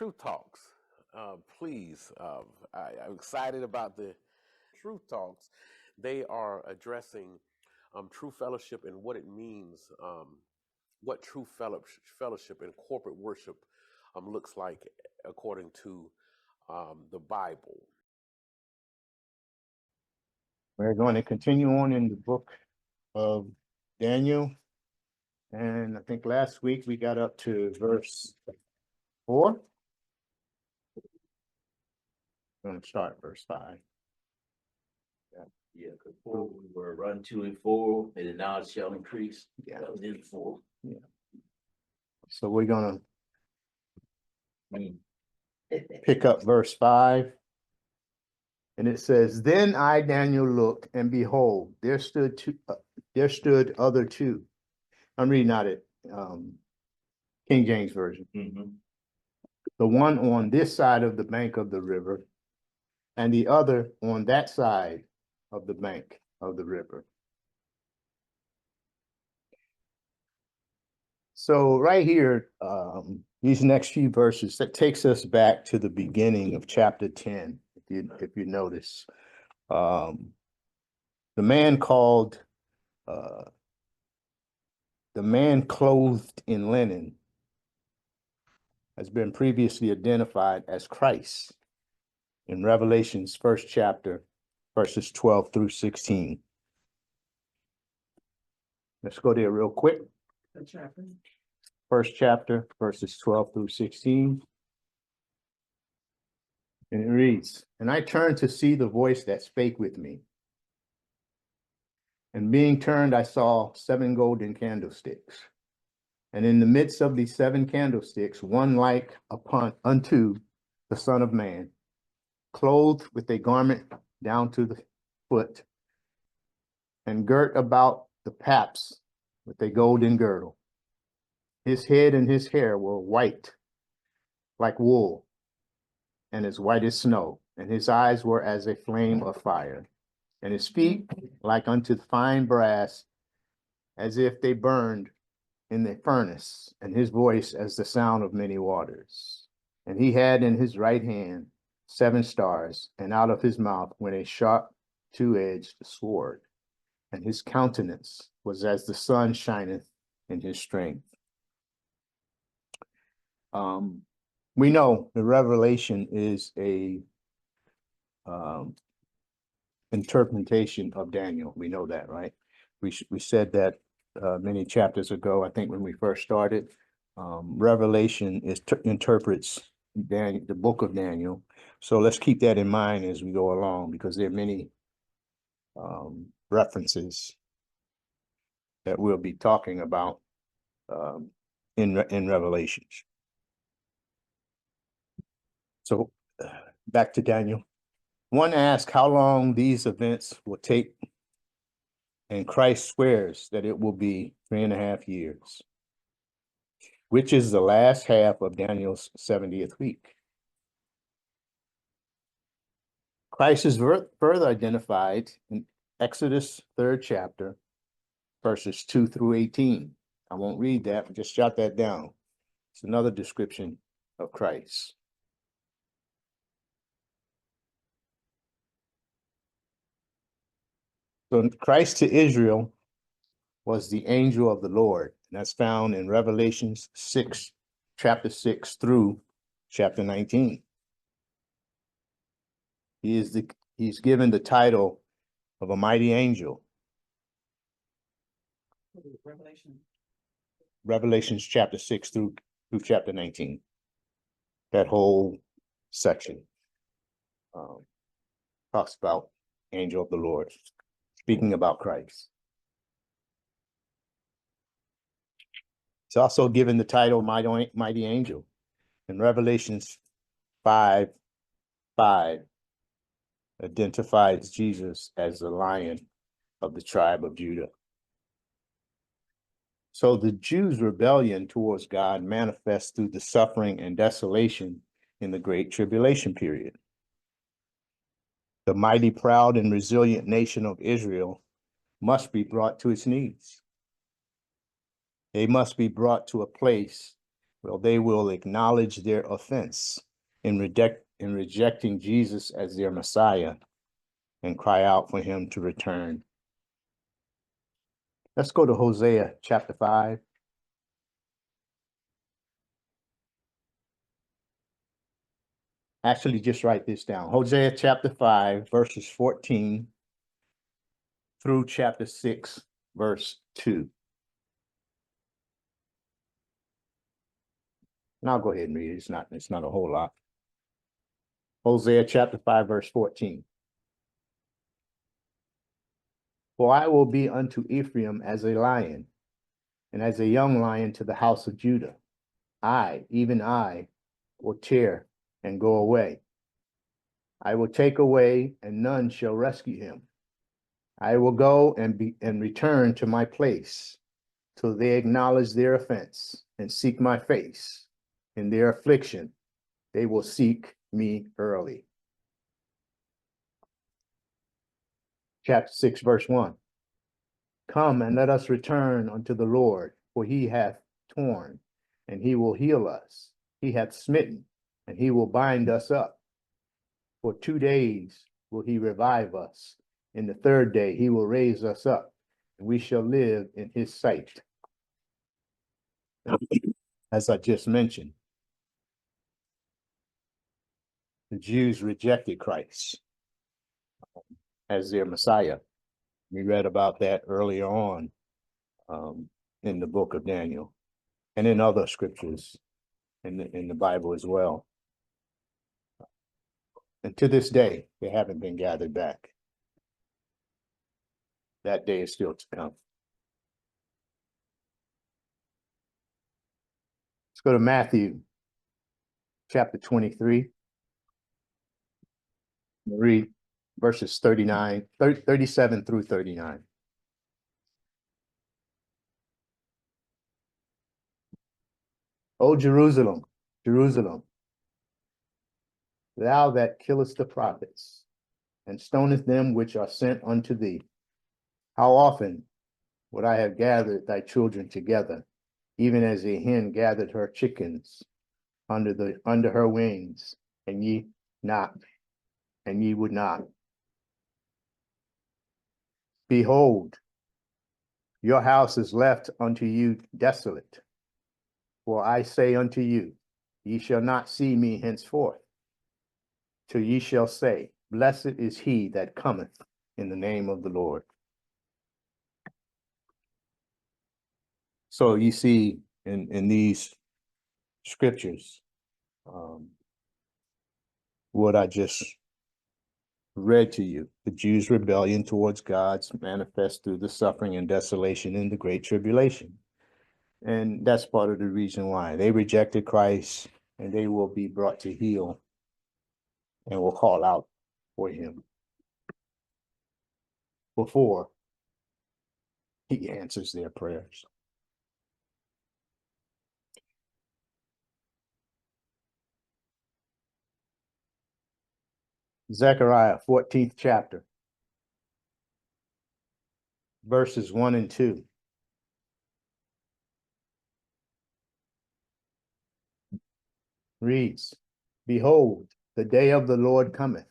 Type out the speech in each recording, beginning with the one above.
Truth Talks. Please, I'm excited about the Truth Talks. They are addressing true fellowship and what it means, what true fellowship and corporate worship looks like according to the Bible. We're going to continue on in the book of Daniel. And I think last week we got up to verse 4. I'm going to start verse 5. Yeah, because 4 we were run 2 and 4, and the knowledge shall increase. Yeah. That was in 4. Yeah. So we're going Mm. to pick up verse 5. And it says, Then I, Daniel, looked, and behold, there stood other two. I'm reading out it, King James Version. Mm-hmm. The one on this side of the bank of the river, and the other on that side of the bank of the river. So right here, these next few verses, that takes us back to the beginning of chapter 10, if you notice. The man called, the man clothed in linen has been previously identified as Christ in Revelation's first chapter, verses 12 through 16. Let's go there real quick. First chapter, verses 12 through 16. And it reads, And I turned to see the voice that spake with me. And being turned, I saw 7 golden candlesticks. And in the midst of these 7 candlesticks, one like unto the Son of Man, clothed with a garment down to the foot, and girt about the paps with a golden girdle. His head and his hair were white, like wool, and as white as snow, and his eyes were as a flame of fire, and his feet like unto fine brass, as if they burned in the furnace, and his voice as the sound of many waters. And he had in his right hand 7 stars, and out of his mouth went a sharp 2-edged sword, and his countenance was as the sun shineth in his strength. We know the Revelation is a interpretation of Daniel. We know that, right? We said that many chapters ago, I think when we first started. Revelation interprets Daniel, the book of Daniel. So let's keep that in mind as we go along, because there are many references that we'll be talking about in Revelations. So back to Daniel. One asks how long these events will take, and Christ swears that it will be 3.5 years, which is the last half of Daniel's 70th week. Christ is further identified in Exodus 3rd chapter, verses 2 through 18. I won't read that, but just jot that down. It's another description of Christ. So Christ to Israel was the angel of the Lord, and that's found in Revelations 6, chapter 6 through chapter 19. He's given the title of a mighty angel. Revelations chapter 6 through chapter 19. That whole section talks about angel of the Lord, speaking about Christ. It's also given the title mighty angel in Revelations 5:5. Identifies Jesus as the Lion of the tribe of Judah. So the Jews' rebellion towards God manifests through the suffering and desolation in the Great Tribulation period. The mighty, proud, and resilient nation of Israel must be brought to its knees. They must be brought to a place Well, they will acknowledge their offense in rejecting Jesus as their Messiah and cry out for him to return. Let's go to Hosea chapter 5. Actually, just write this down. Hosea chapter 5, verses 14 through chapter 6, verse 2. And I'll go ahead and read it. It's not a whole lot. Hosea chapter 5, verse 14. For I will be unto Ephraim as a lion, and as a young lion to the house of Judah. I, even I, will tear and go away. I will take away, and none shall rescue him. I will go and return to my place, till they acknowledge their offense and seek my face. In their affliction, they will seek me early. Chapter 6, verse 1. Come and let us return unto the Lord, for he hath torn, and he will heal us. He hath smitten, and he will bind us up. For 2 days will he revive us. In the third day he will raise us up, and we shall live in his sight. As I just mentioned, the Jews rejected Christ as their Messiah. We read about that earlier on in the book of Daniel and in other scriptures in the Bible as well. And to this day, they haven't been gathered back. That day is still to come. Let's go to Matthew chapter 23. We'll read verses 37 through 39. O Jerusalem, Jerusalem, thou that killest the prophets, and stonest them which are sent unto thee, how often would I have gathered thy children together, even as a hen gathered her chickens under her wings, and ye would not. Behold, your house is left unto you desolate. For I say unto you, ye shall not see me henceforth, till ye shall say, Blessed is he that cometh in the name of the Lord. So you see in these scriptures, what I just read to you, the Jews' rebellion towards God's manifest through the suffering and desolation in the Great Tribulation. And that's part of the reason why they rejected Christ, and they will be brought to heel and will call out for him before he answers their prayers. Zechariah 14th chapter, verses 1 and 2. Reads, Behold, the day of the Lord cometh,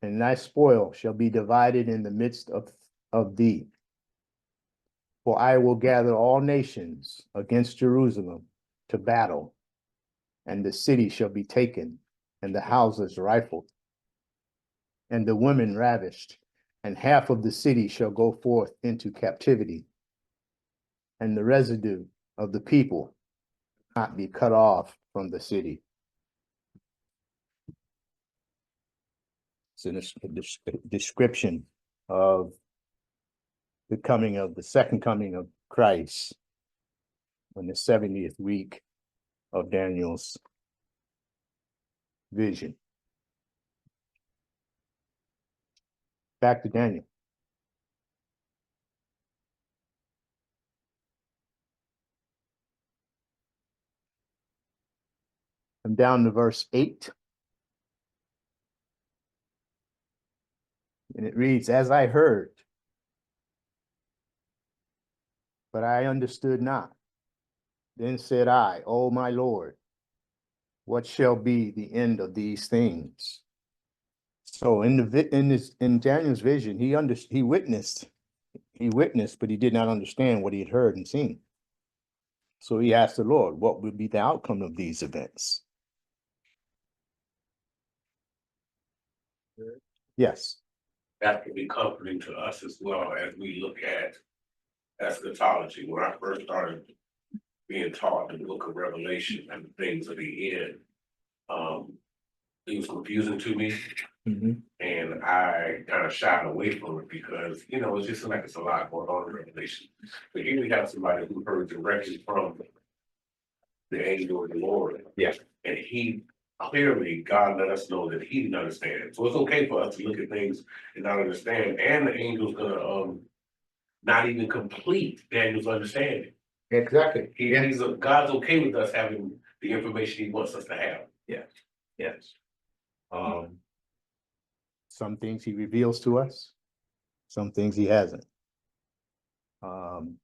and thy spoil shall be divided in the midst of thee. For I will gather all nations against Jerusalem to battle, and the city shall be taken, and the houses rifled, and the women ravished, and half of the city shall go forth into captivity, and the residue of the people not be cut off from the city. It's a description of the second coming of Christ in the 70th week of Daniel's vision. Back to Daniel. I'm down to verse 8. And it reads, As I heard, but I understood not. Then said I, O my Lord, what shall be the end of these things? So in Daniel's vision, he witnessed, but he did not understand what he had heard and seen. So he asked the Lord, what will be the outcome of these events? Yes. That can be comforting to us as well as we look at eschatology. When I first started being taught the book of Revelation and the things of the end, it was confusing to me, and I kind of shied away from it because, you know, it's just like it's a lot going on in Revelation. But here we have somebody who heard directly from the angel of the Lord. Yes. And he clearly, God let us know that he didn't understand. So it's okay for us to look at things and not understand. And the angel's gonna not even complete Daniel's understanding. Exactly. God's okay with us having the information he wants us to have. Yes. Some things he reveals to us, some things he hasn't. And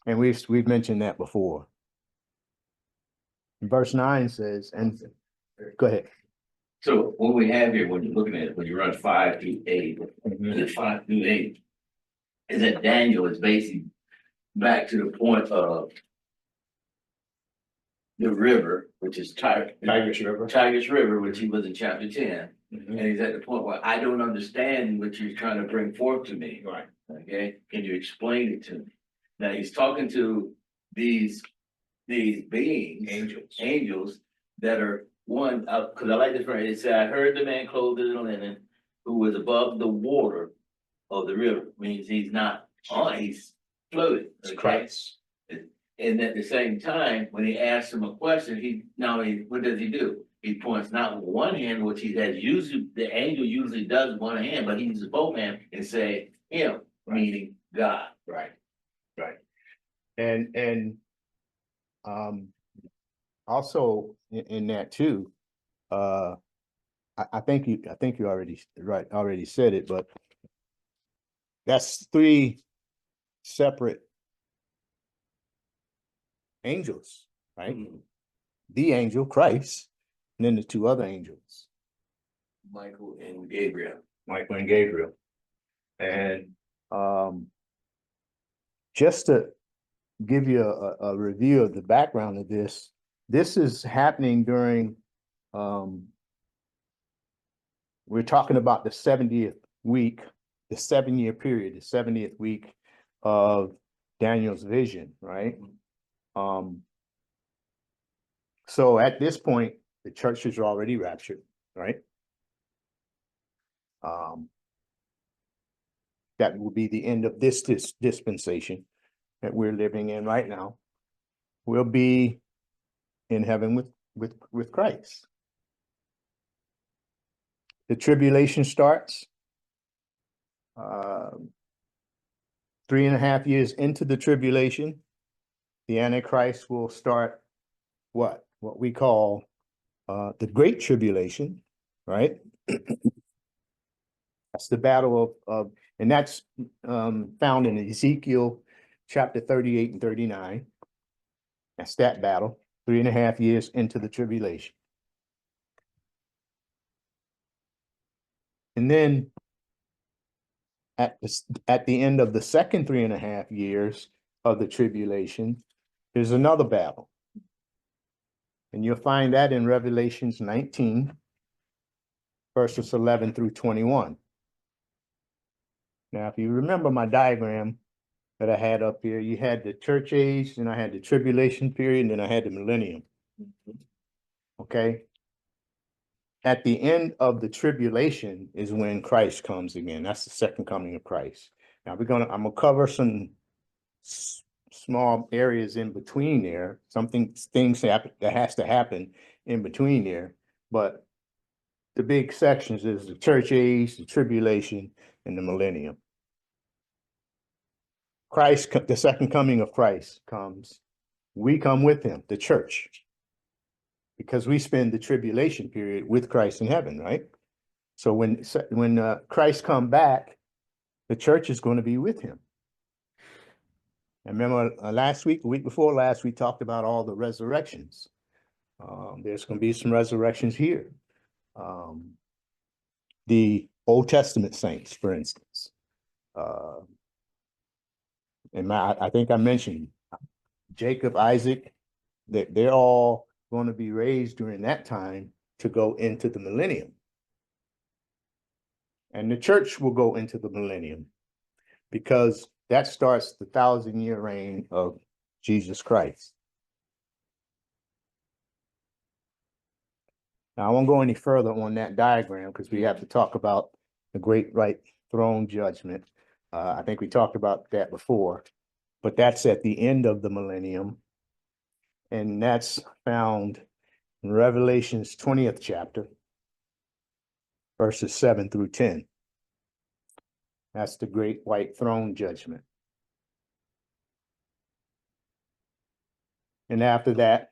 we've mentioned that before. Verse 9 says, and go ahead. So what we have here, when you're looking at it, when you run 5 through 8, Mhm. 5 through 8, is that Daniel is basically back to the point of the river, which is Tigris River. Tigris River, which he was in chapter 10. Mhm. And he's at the point where I don't understand what you're trying to bring forth to me. Right. Okay, can you explain it to me? Now he's talking to these beings, angels that are one, because I like this phrase. It said, I heard the man clothed in linen who was above the water of the river. Means he's not on, he's floating. It's okay? Christ. And at the same time, when he asks him a question, what does he do? He points not with one hand, which he has usually, the angel usually does with one hand, but he uses both hands and say him, meaning God. Right. And also in that too, I think you already said it, but that's 3 separate angels, right? The angel, Christ, and then the 2 other angels, Michael and Gabriel. Michael and Gabriel. And just to give you a review of the background of this is happening during, we're talking about the 70th week, the 7-year period, the 70th week of Daniel's vision, right? So at this point, the church is already raptured, right? That will be the end of this dispensation that we're living in right now. We'll be in heaven with Christ. The tribulation starts 3.5 years into the tribulation. The Antichrist will start what we call the Great Tribulation, right? That's the battle of and that's found in Ezekiel chapter 38 and 39. That's that battle, 3.5 years into the tribulation. And then at the end of the second 3.5 years of the tribulation, there's another battle. And you'll find that in Revelations 19, verses 11 through 21. Now, if you remember my diagram that I had up here, you had the church age, then I had the tribulation period, and then I had the millennium. Okay. At the end of the tribulation is when Christ comes again. That's the second coming of Christ. Now I'm gonna cover some small areas in between there, things that has to happen in between there. But the big sections is the church age, the tribulation, and the millennium. Christ, the second coming of Christ comes. We come with him, the church, because we spend the tribulation period with Christ in heaven, right? So when Christ come back, the church is going to be with him. And remember, the week before last, we talked about all the resurrections. There's going to be some resurrections here. The Old Testament saints, for instance. And I think I mentioned Jacob, Isaac, that they're all going to be raised during that time to go into the millennium. And the church will go into the millennium because that starts the 1,000-year reign of Jesus Christ. Now, I won't go any further on that diagram because we have to talk about the great white throne judgment. I think we talked about that before, but that's at the end of the millennium. And that's found in Revelation's 20th chapter, verses 7 through 10. That's the great white throne judgment. And after that,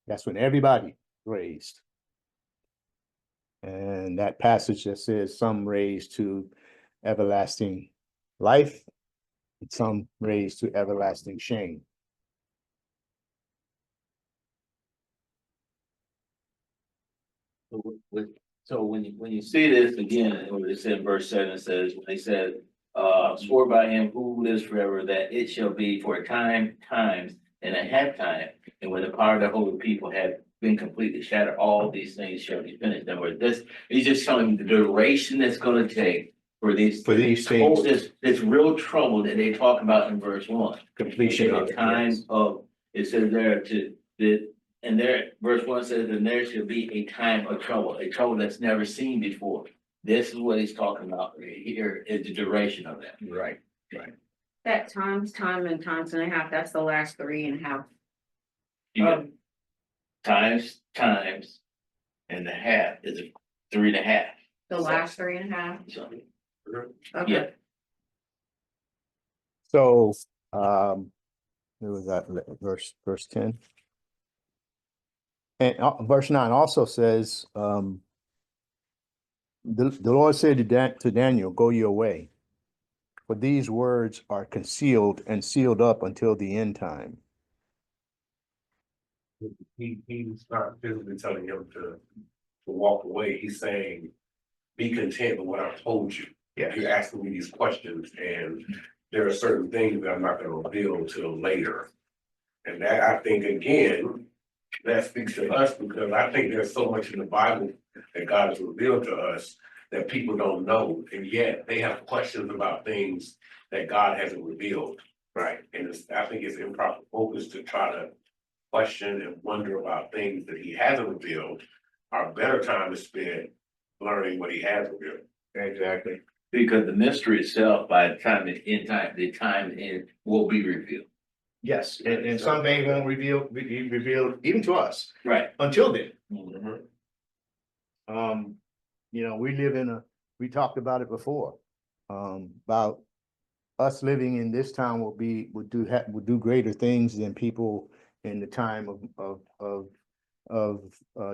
that's when everybody raised. And that passage that says some raised to everlasting life, and some raised to everlasting shame. So when you see this again, when it said in verse 7, it says, when they said, swore by him who lives forever, that it shall be for a time, times, and a half time, and when the power of the holy people had been completely shattered, all these things shall be finished. In other words, this, he's just telling you the duration that's gonna take for these things. this real trouble that they talk about in verse 1. Completion In of the it, time yes. of, it says there and there, verse 1 says, and there shall be a time of trouble, a trouble that's never seen before. This is what he's talking about right here, is the duration of that. Right. That times, time and times and a half, that's the last 3.5. You got times, and a half is 3.5. The last 3.5. So, Okay. yeah, So, where was that, verse 10? And verse 9 also says, the Lord said to Daniel, go your way, for these words are concealed and sealed up until the end time. He's not physically telling him to walk away. He's saying, be content with what I've told you. Yeah. You're asking me these questions, and there are certain things that I'm not going to reveal till later. And that, I think, again, that speaks to us, because I think there's so much in the Bible that God has revealed to us that people don't know, and yet they have questions about things that God hasn't revealed. Right. And I think it's improper focus to try to question and wonder about things that he hasn't revealed. Our better time is spent learning what he has revealed. Exactly. because the mystery itself, by the time the time will be revealed. Yes, and some things won't be revealed even to us Right. until then. Mhm. We talked about it before, about us living in this town would do greater things than people in the time of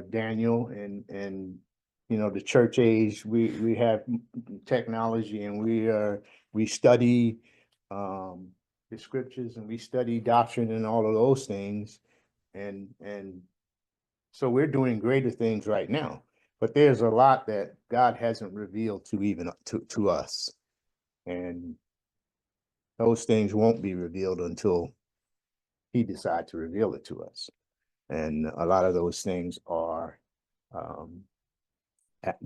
Daniel and the church age. We have technology, and we study the scriptures, and we study doctrine and all of those things, and so we're doing greater things right now. But there's a lot that God hasn't revealed to us, and those things won't be revealed until He decides to reveal it to us. And a lot of those things are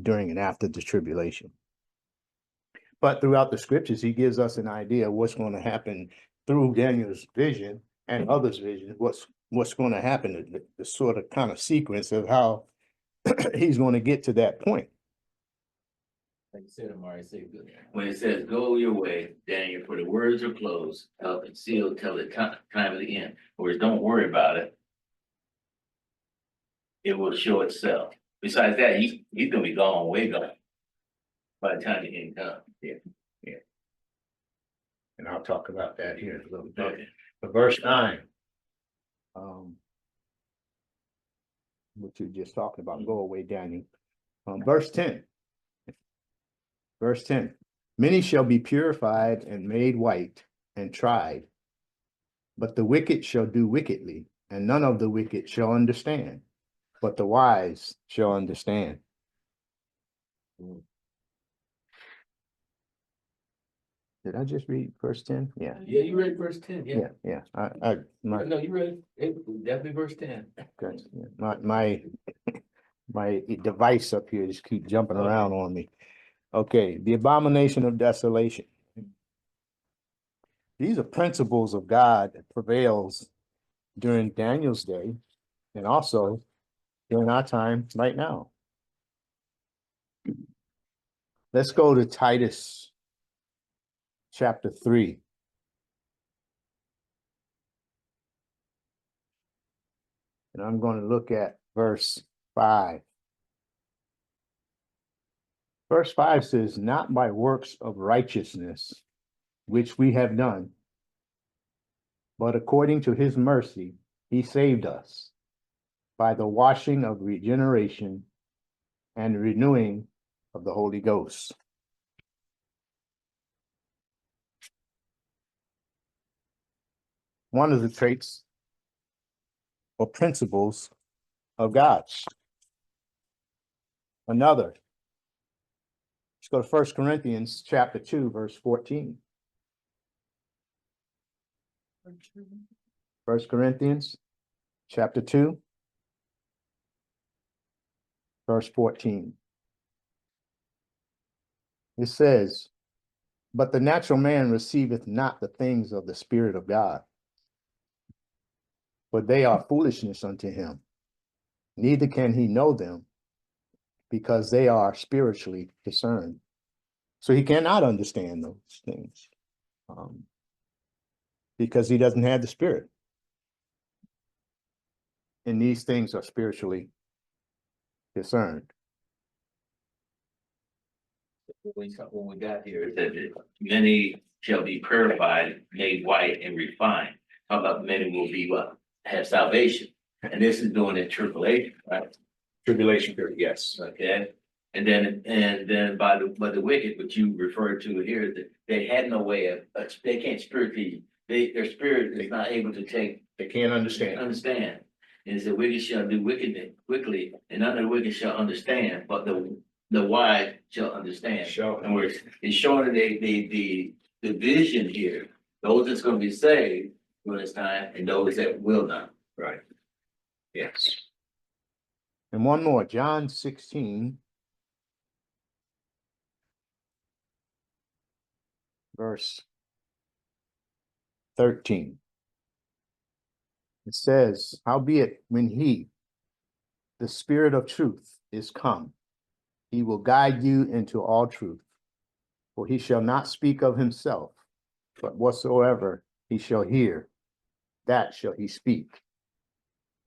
during and after the tribulation. But throughout the scriptures, He gives us an idea of what's going to happen through Daniel's vision and others' vision. What's going to happen? The sort of kind of sequence of how He's going to get to that point. Like you said, Amari, say good. When it says, go your way, Daniel, for the words are closed, up and sealed till the time of the end. Whereas don't worry about it. It will show itself. Besides that, he's gonna be gone, way gone. By the time the end comes. Yeah. And I'll talk about that here in a little bit. Okay. But verse 9. What you just talking about, go away, Daniel. Verse 10. Verse 10. Many shall be purified and made white and tried. But the wicked shall do wickedly, and none of the wicked shall understand, but the wise shall understand. Did I just read verse 10? Yeah, Yeah, you read verse 10, yeah. No, you read, definitely verse 10. Okay, yeah. My device up here just keep jumping around on me. Okay, the abomination of desolation. These are principles of God that prevails during Daniel's day and also during our time right now. Let's go to Titus chapter 3. And I'm going to look at verse 5. Verse 5 says, not by works of righteousness, which we have done, but according to his mercy, he saved us by the washing of regeneration and renewing of the Holy Ghost. One of the traits or principles of God. Another. Let's go to 1 Corinthians chapter 2, verse 14. 1 Corinthians chapter 2, verse 14. It says, but the natural man receiveth not the things of the Spirit of God, for they are foolishness unto him. Neither can he know them, because they are spiritually discerned. So he cannot understand those things, because he doesn't have the Spirit. And these things are spiritually discerned. When we got here, it said that many shall be purified, made white and refined. How about many will be what? Have salvation. And this is doing it tribulation, right? Tribulation period, yes. Okay, and then by the wicked, which you referred to here, that they had no way of, they can't spiritually, their spirit is not able to They can't understand. understand. And it's the wicked shall do wickedness quickly, and none of the wicked shall understand, but the wise shall understand. Sure. And it's showing the vision here, those that's gonna be saved during this time, and those that will not. Right. Yes. And one more, John 16, verse 13. It says, howbeit when he, the Spirit of truth, is come, he will guide you into all truth. For he shall not speak of himself, but whatsoever he shall hear, that shall he speak.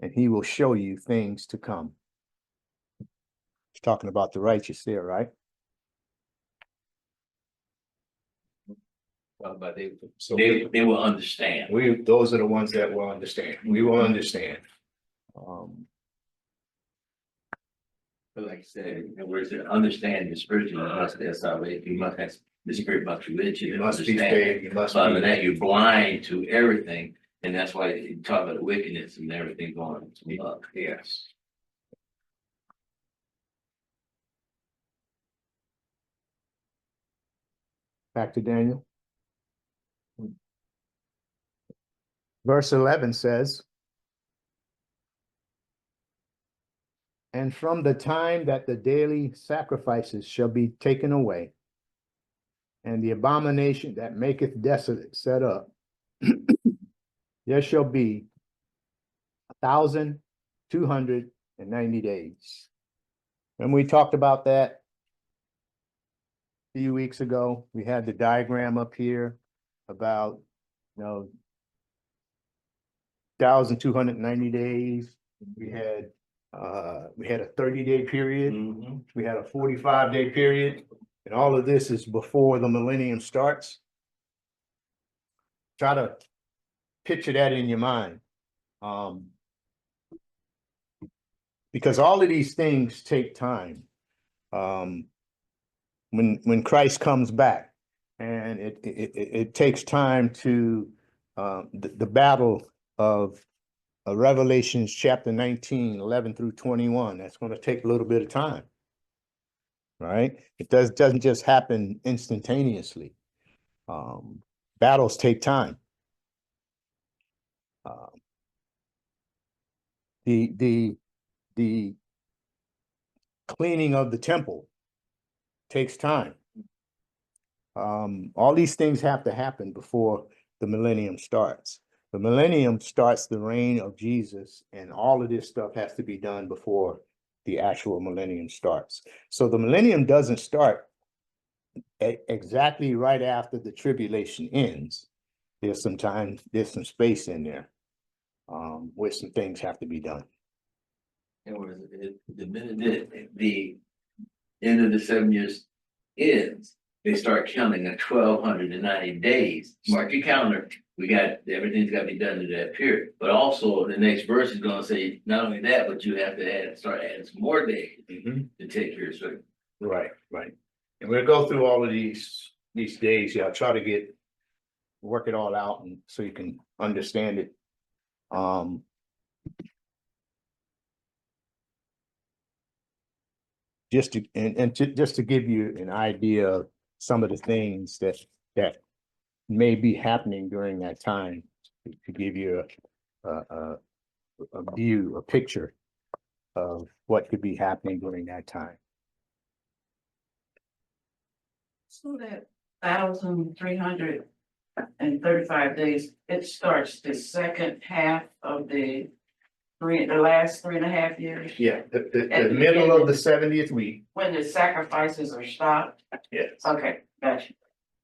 And he will show you things to come. He's talking about the righteous there, right? But So they will understand. those are the ones that will understand. We will understand. But like I said, in words to understand the spiritual, you must have salvation, you must have, the spirit must be with you. You must be understand. saved, you must Other than be. that, you're blind to everything, and that's why you talk about the wickedness and everything going up. Yes. Back to Daniel. Verse 11 says, and from the time that the daily sacrifices shall be taken away, and the abomination that maketh desolate set up, there shall be 1,290 days. And we talked about that a few weeks ago. We had the diagram up here about, 1,290 days. We had a 30-day period. We had a 45-day period. And all of this is before the millennium starts. Try to picture that in your mind. Because all of these things take time. When Christ comes back, And it takes time to, the battle of Revelations chapter 19, 11 through 21. That's going to take a little bit of time. Right? It doesn't just happen instantaneously. Battles take time. The cleaning of the temple takes time. All these things have to happen before the millennium starts. The millennium starts the reign of Jesus, and all of this stuff has to be done before the actual millennium starts. So the millennium doesn't start exactly right after the tribulation ends. There's some time, there's some space in there, where some things have to be done. And the minute the end of the 7 years ends, they start counting at 1,290 days. Mark your calendar. Everything's got to be done to that period. But also the next verse is going to say not only that, but you have to start adding some more days to take care of certain. Right, right. And we'll go through all of these days. Yeah, I'll try to work it all out and so you can understand it. Just to give you an idea of some of the things that may be happening during that time, to give you a picture of what could be happening during that time. So that 1,335 days, it starts the second half of the last 3.5 years, Yeah, the At the middle of beginning. the 70th week. when the sacrifices are stopped. Yes. Okay, gotcha.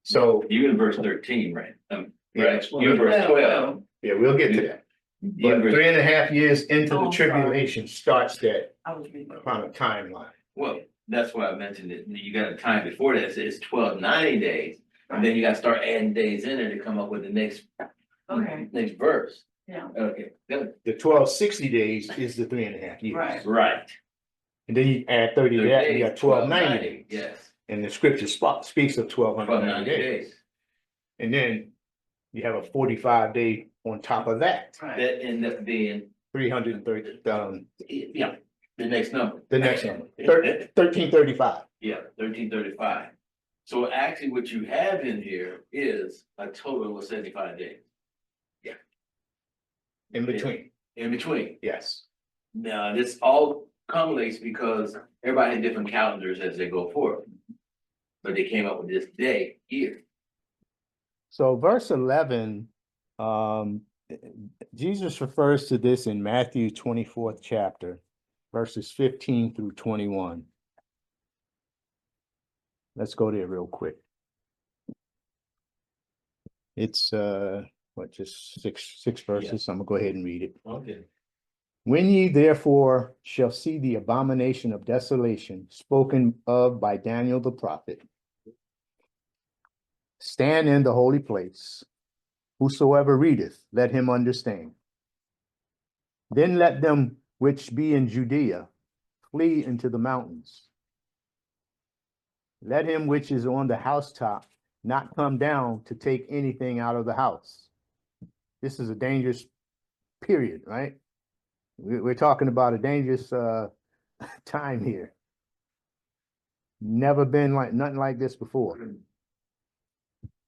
So, You in verse 13, right? Yeah. Right, you in verse 12. yeah, we'll get to that. You But in verse- 3.5 years into the Oh, I'm sorry. tribulation starts that I was reading. kind of timeline. Well, that's why I mentioned it. You got a time before that, it's 1,290 days. And then you gotta start adding days in there to come up with the next verse. Yeah, Okay, good. The 1260 days is the 3.5 years. Right. Right. And then you add 30 to that, you got 1290 days. Yes, And the scripture speaks of 1290 1,290 days. days. And then you have a 45-day on top of that, right. That end up being, 330, yeah, the next number. the next number, 1335. Yeah, 1335. So actually what you have in here is a total of 75 days. In between, In between. yes. Now, this all accumulates because everybody had different calendars as they go forward. But they came up with this day here. So verse 11, Jesus refers to this in Matthew 24th chapter, verses 15 through 21. Let's go there real quick. It's just six verses. I'm gonna go ahead and read it. Okay. When ye therefore shall see the abomination of desolation spoken of by Daniel the prophet, stand in the holy place. Whosoever readeth, let him understand. Then let them which be in Judea flee into the mountains. Let him which is on the housetop not come down to take anything out of the house. This is a dangerous period, right? We're talking about a dangerous time here. Never been nothing like this before.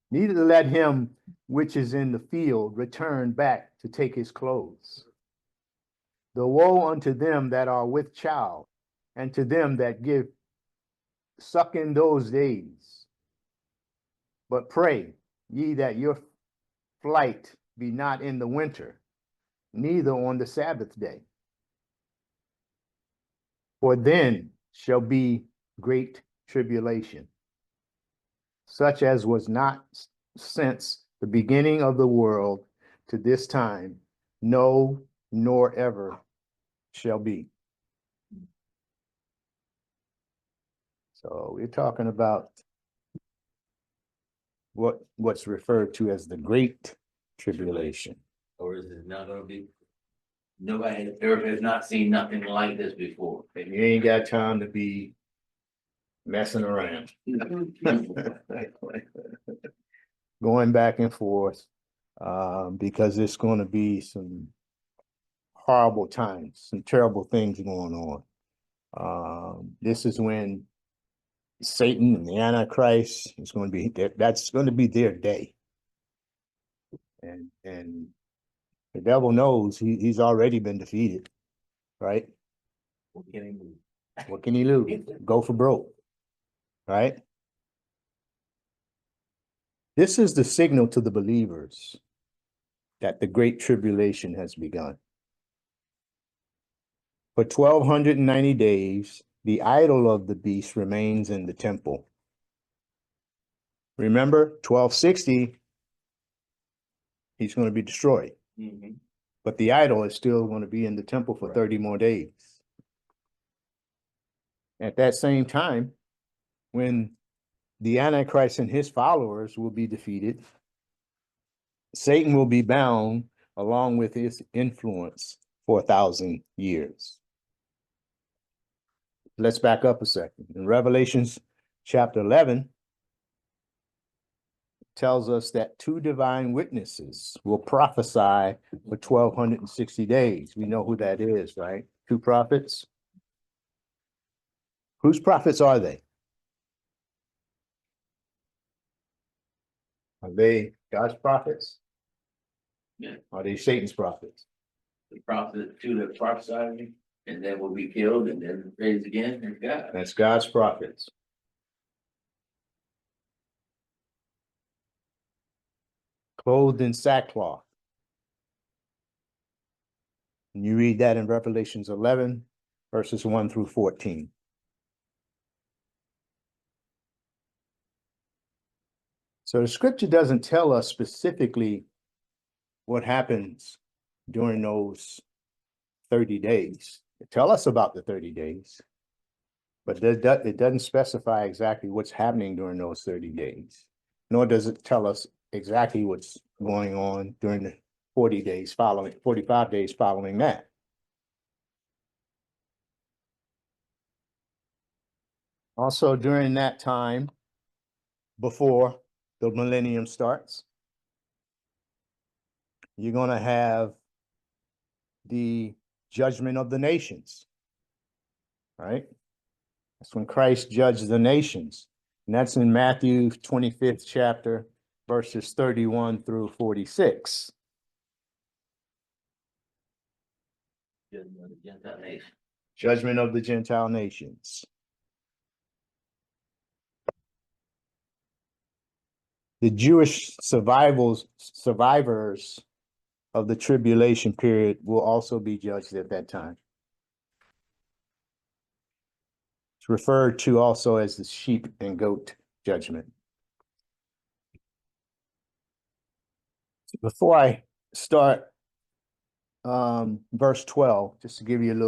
Neither let him which is in the field return back to take his clothes. The woe unto them that are with child, and to them that give suck in those days. But pray ye that your flight be not in the winter, neither on the Sabbath day. For then shall be great tribulation, such as was not since the beginning of the world to this time, no, nor ever shall be. So we're talking about what's referred to as the Great Tribulation. Or is it not gonna be? Nobody, Earth has not seen nothing like this before. And you ain't got time to be messing around. Going back and forth, because it's gonna be some horrible times, some terrible things going on. This is when Satan and the Antichrist is going to be, that's going to be their day. And the devil knows he's already been defeated, right? What can he lose? Go for broke, right? This is the signal to the believers that the great tribulation has begun. For 1290 days, the idol of the beast remains in the temple. Remember, 1260, he's going to be destroyed. Mhm. But the idol is still going to be in the temple for 30 more days. At that same time, when the Antichrist and his followers will be defeated, Satan will be bound along with his influence for 1,000 years. Let's back up a second. In Revelations chapter 11, tells us that 2 divine witnesses will prophesy for 1260 days. We know who that is, right? 2 prophets. Whose prophets are they? Are they God's prophets? Yeah. Are they Satan's prophets? The prophet, two that prophesied, and then will be killed and then raised again, and God. That's God's prophets. Clothed in sackcloth. And you read that in Revelations 11, verses 1 through 14. So the scripture doesn't tell us specifically what happens during those 30 days. It tells us about the 30 days, but it doesn't specify exactly what's happening during those 30 days, nor does it tell us exactly what's going on during the 40 days following, 45 days following that. Also, during that time, before the millennium starts, you're going to have the judgment of the nations, right? That's when Christ judged the nations. And that's in Matthew 25th chapter, verses 31 through 46. Judgment of the Gentile nation. Judgment of the Gentile nations. The Jewish survivors of the tribulation period will also be judged at that time. It's referred to also as the sheep and goat judgment. Before I start verse 12, just to give you a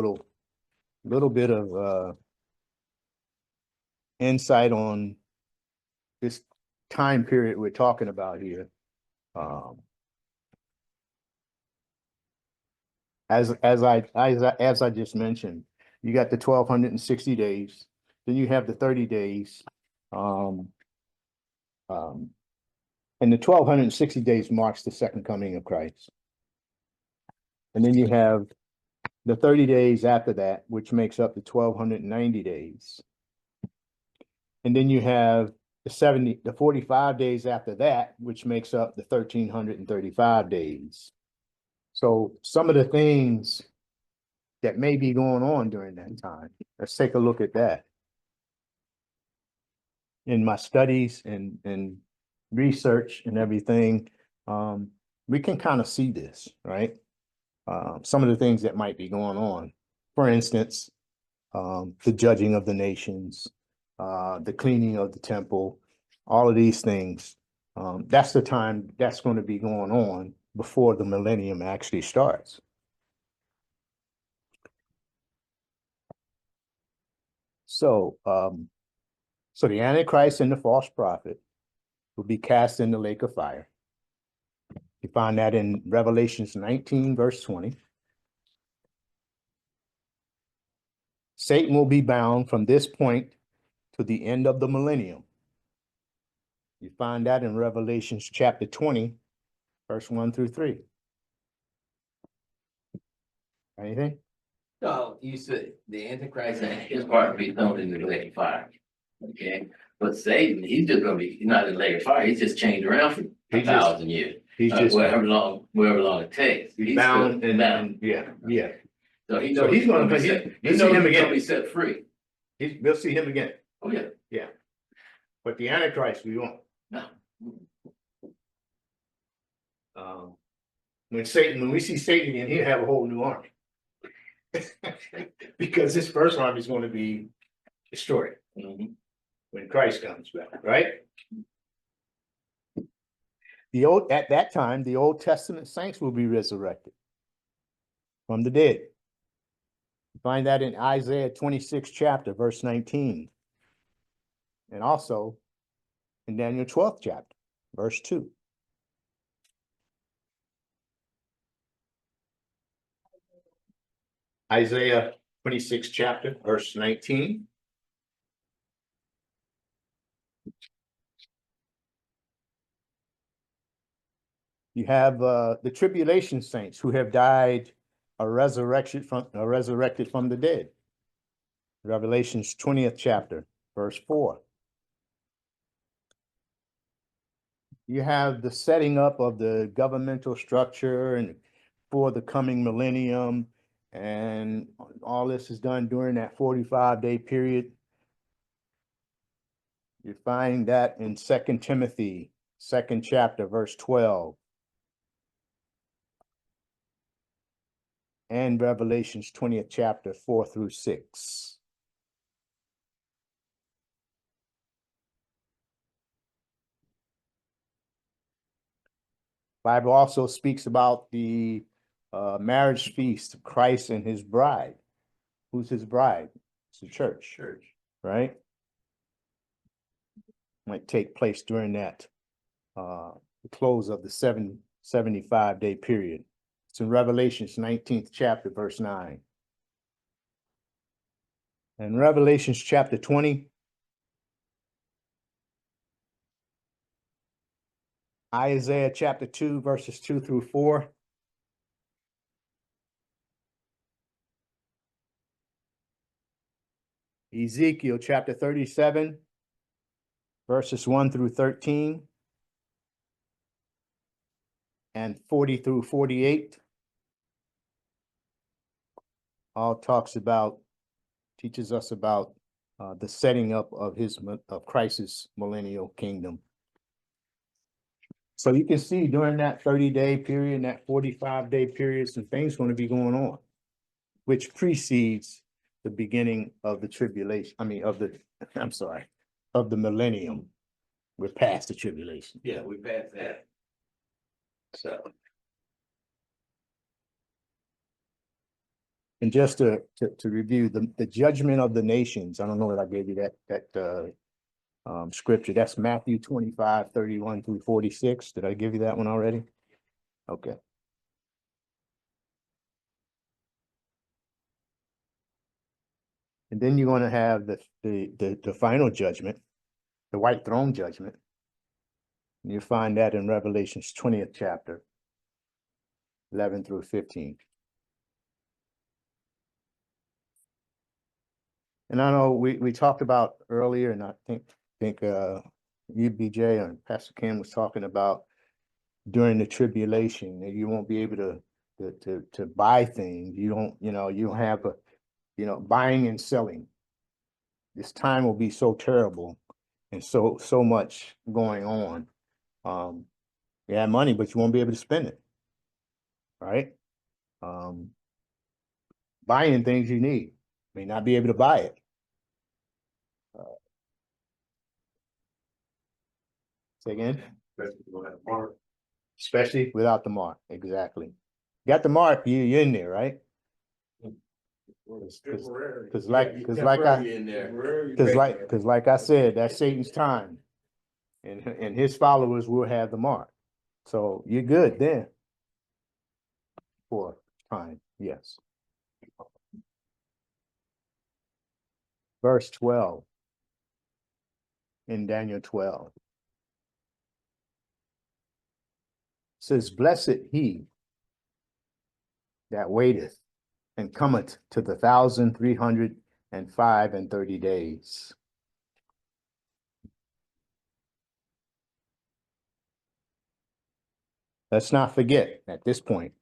little bit of insight on this time period we're talking about here. As I just mentioned, you got the 1260 days, then you have the 30 days. And the 1260 days marks the second coming of Christ. And then you have the 30 days after that, which makes up the 1290 days. And then you have the 45 days after that, which makes up the 1335 days. So some of the things that may be going on during that time, let's take a look at that. In my studies and research and everything, we can kind of see this, right? Some of the things that might be going on. For instance, the judging of the nations, the cleaning of the temple, all of these things. That's the time that's going to be going on before the millennium actually starts. So, so the Antichrist and the false prophet will be cast in the lake of fire. You find that in Revelations 19, verse 20. Satan will be bound from this point to the end of the millennium. You find that in Revelations chapter 20, verse 1 through 3. Anything? No, you said the Antichrist and his part be thrown in the lake of fire. Okay, but Satan, he's just gonna be, not in the lake of fire, he's just chained around for He a just- 1,000 years. He's just Whatever long it takes. he's He's bound still and, bound. yeah. So he So knows he's gonna be be- set- you'll he see knows him he's gonna again. be set free. We'll see him again. Oh, yeah. But the Antichrist, we won't. No. When we see Satan again, he'll have a whole new army. Because his first army is going to be destroyed Mhm. when Christ comes back, right? At that time, the Old Testament saints will be resurrected from the dead. You find that in Isaiah 26 chapter, verse 19. And also in Daniel 12th chapter, verse 2. Isaiah 26 chapter, verse 19. You have the tribulation saints who have died are resurrected from the dead. Revelations 20th chapter, verse 4. You have the setting up of the governmental structure and for the coming millennium, and all this is done during that 45-day period. You find that in 2 Timothy, 2nd chapter, verse 12. And Revelations 20th chapter, 4 through 6. Bible also speaks about the marriage feast of Christ and his bride. Who's his bride? It's the church. Right? Might take place during that the close of the 75-day period. It's in Revelations 19th chapter, verse 9. And Revelations chapter 20. Isaiah chapter 2, verses 2 through 4. Ezekiel chapter 37, verses 1 through 13. And 40 through 48. All teaches us about the setting up of Christ's millennial kingdom. So you can see during that 30-day period, that 45-day period, some things going to be going on, which precedes the beginning of the tribulation. Of the millennium. We're past the tribulation. Yeah, we passed that. So. And just to review the judgment of the nations, I don't know if I gave you that scripture. That's Matthew 25, 31 through 46. Did I give you that one already? Okay. And then you're going to have the final judgment, the white throne judgment. And you find that in Revelations 20th chapter, 11 through 15. And I know we talked about earlier, and I think UBJ and Pastor Ken was talking about during the tribulation, that you won't be able to buy things. You don't have buying and selling. This time will be so terrible and so much going on. You have money, but you won't be able to spend it. Right? Buying things you need, may not be able to buy it. Say again? Especially without the mark. Exactly. Got the mark, you're in there, right? Because like I said, that's Satan's time. And his followers will have the mark. So you're good then. For time, yes. Verse 12. in Daniel 12. It says, blessed he that waiteth and cometh to the 1,305 days. Let's not forget, at this point,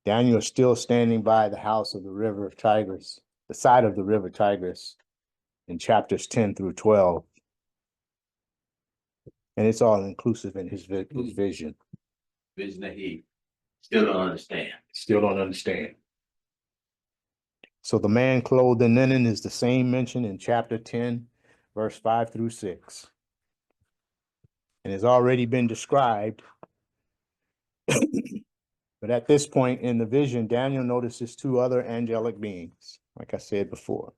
Daniel is still standing by the house of the river of Tigris, the side of the river Tigris, in chapters 10 through 12. And it's all inclusive in his vision. Vision that he still don't understand. Still don't understand. So the man clothed in linen is the same mentioned in chapter 10, verse 5 through 6. And has already been described. But at this point in the vision, Daniel notices two other angelic beings, like I said before.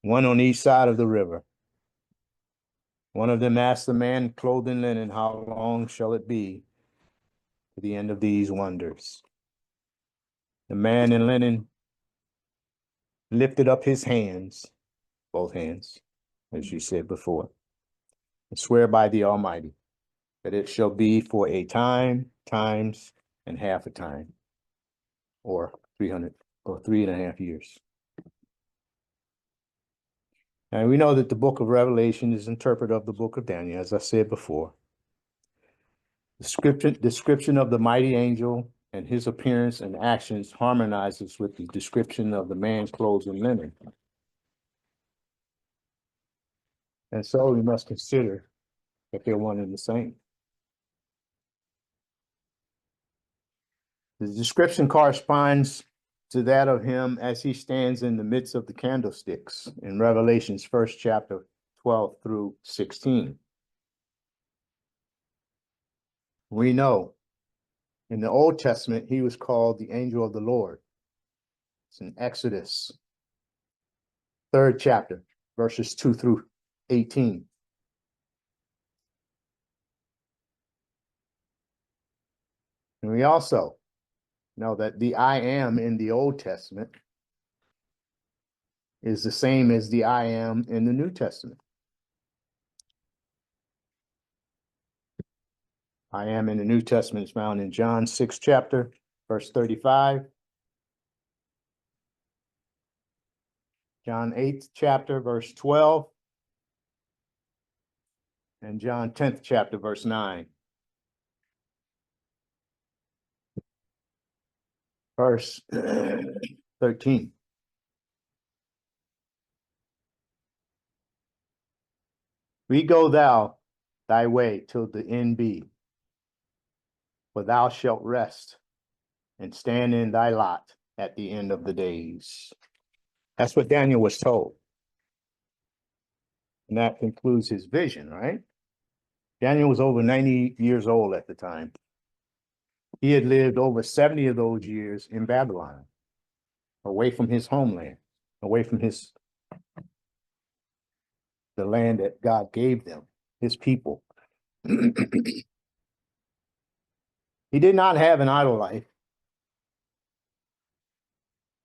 One on each side of the river. One of them asked the man clothed in linen, how long shall it be to the end of these wonders? The man in linen lifted up his hands, both hands, as you said before, and swear by the Almighty that it shall be for a time, times, and half a time, or 300 or 3.5 years. And we know that the book of Revelation is interpreted of the book of Daniel, as I said before. The description of the mighty angel and his appearance and actions harmonizes with the description of the man clothed in linen. And so we must consider that they're one and the same. The description corresponds to that of him as he stands in the midst of the candlesticks in Revelation's first chapter 12 through 16. We know in the Old Testament, he was called the angel of the Lord. It's in Exodus, 3rd chapter, verses 2 through 18. And we also know that the I am in the Old Testament is the same as the I am in the New Testament. I am in the New Testament is found in John 6th chapter, verse 35. John 8th chapter, verse 12. And John 10th chapter, verse 9. Verse 13. We go thou thy way till the end be, for thou shalt rest and stand in thy lot at the end of the days. That's what Daniel was told. And that concludes his vision, right? Daniel was over 90 years old at the time. He had lived over 70 of those years in Babylon, away from his homeland, away from the land that God gave them, his people. He did not have an idle life,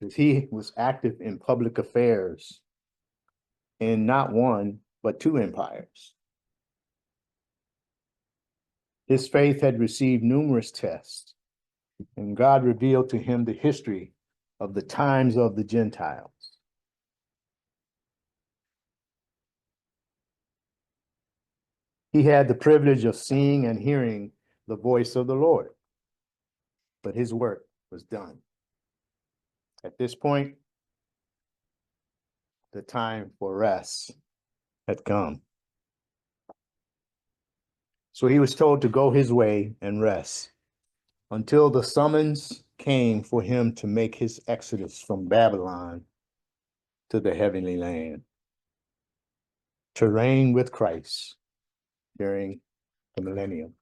because he was active in public affairs in not one, but 2 empires. His faith had received numerous tests, and God revealed to him the history of the times of the Gentiles. He had the privilege of seeing and hearing the voice of the Lord, but his work was done. At this point, the time for rest had come. So he was told to go his way and rest until the summons came for him to make his exodus from Babylon to the heavenly land, to reign with Christ during the millennium.